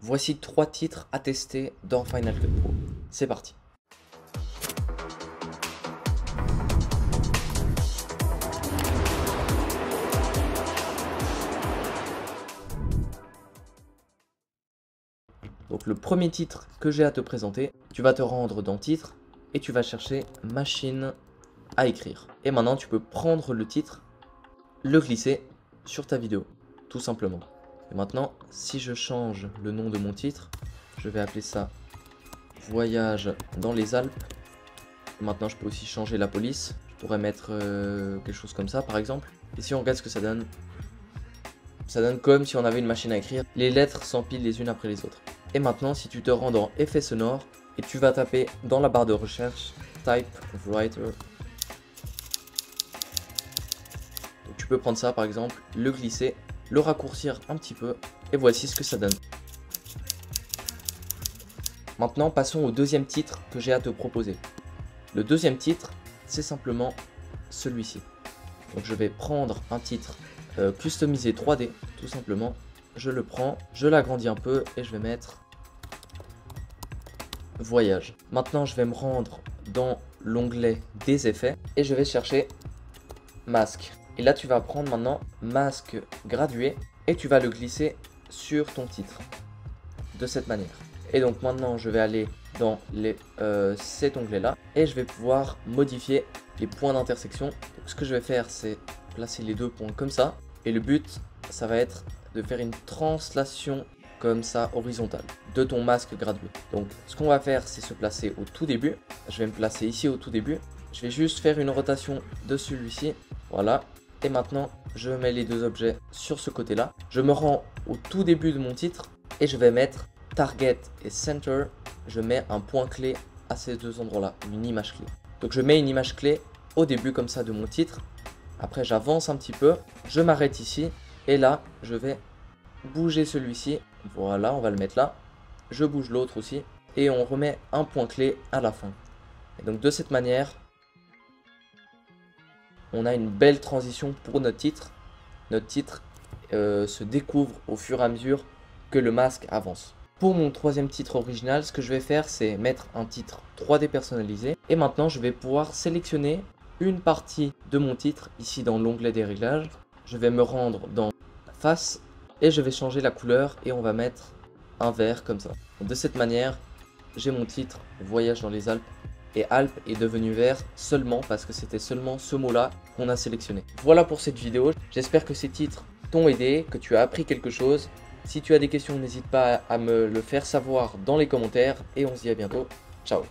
Voici 3 titres à tester dans Final Cut Pro. C'est parti. Donc le premier titre que j'ai à te présenter, tu vas te rendre dans titre et tu vas chercher machine à écrire. Et maintenant tu peux prendre le titre, le glisser sur ta vidéo, tout simplement. Et maintenant, si je change le nom de mon titre, je vais appeler ça Voyage dans les Alpes. Et maintenant je peux aussi changer la police, je pourrais mettre quelque chose comme ça par exemple. Et si on regarde ce que ça donne comme si on avait une machine à écrire, les lettres s'empilent les unes après les autres. Et maintenant, si tu te rends dans effets sonores et tu vas taper dans la barre de recherche Typewriter. Donc tu peux prendre ça par exemple, le glisser, le raccourcir un petit peu et voici ce que ça donne. Maintenant, passons au deuxième titre que j'ai à te proposer. Le deuxième titre, c'est simplement celui-ci. Donc je vais prendre un titre customisé 3D, tout simplement. Je le prends, je l'agrandis un peu et je vais mettre Voyage. Maintenant, je vais me rendre dans l'onglet des effets et je vais chercher masque. Et là, tu vas prendre maintenant masque gradué et tu vas le glisser sur ton titre de cette manière. Et donc maintenant, je vais aller dans cet onglet-là et je vais pouvoir modifier les points d'intersection. Ce que je vais faire, c'est placer les deux points comme ça. Et le but, ça va être de faire une translation comme ça horizontale de ton masque gradué. Donc ce qu'on va faire, c'est se placer au tout début. Je vais me placer ici au tout début. Je vais juste faire une rotation de celui-ci. Voilà. Et maintenant, je mets les deux objets sur ce côté-là. Je me rends au tout début de mon titre et je vais mettre Target et Center. Je mets un point clé à ces deux endroits-là, une image clé. Donc je mets une image clé au début comme ça de mon titre. Après, j'avance un petit peu. Je m'arrête ici. Et là, je vais bouger celui-ci. Voilà, on va le mettre là. Je bouge l'autre aussi. Et on remet un point clé à la fin. Et donc de cette manière, on a une belle transition pour notre titre. Notre titre se découvre au fur et à mesure que le masque avance. Pour mon troisième titre original, ce que je vais faire, c'est mettre un titre 3D personnalisé. Et maintenant, je vais pouvoir sélectionner une partie de mon titre ici dans l'onglet des réglages. Je vais me rendre dans face et je vais changer la couleur et on va mettre un vert comme ça. De cette manière, j'ai mon titre Voyage dans les Alpes et Alpes est devenu vert seulement parce que c'était seulement ce mot-là qu'on a sélectionné. Voilà pour cette vidéo. J'espère que ces titres t'ont aidé, que tu as appris quelque chose. Si tu as des questions, n'hésite pas à me le faire savoir dans les commentaires et on se dit à bientôt. Ciao.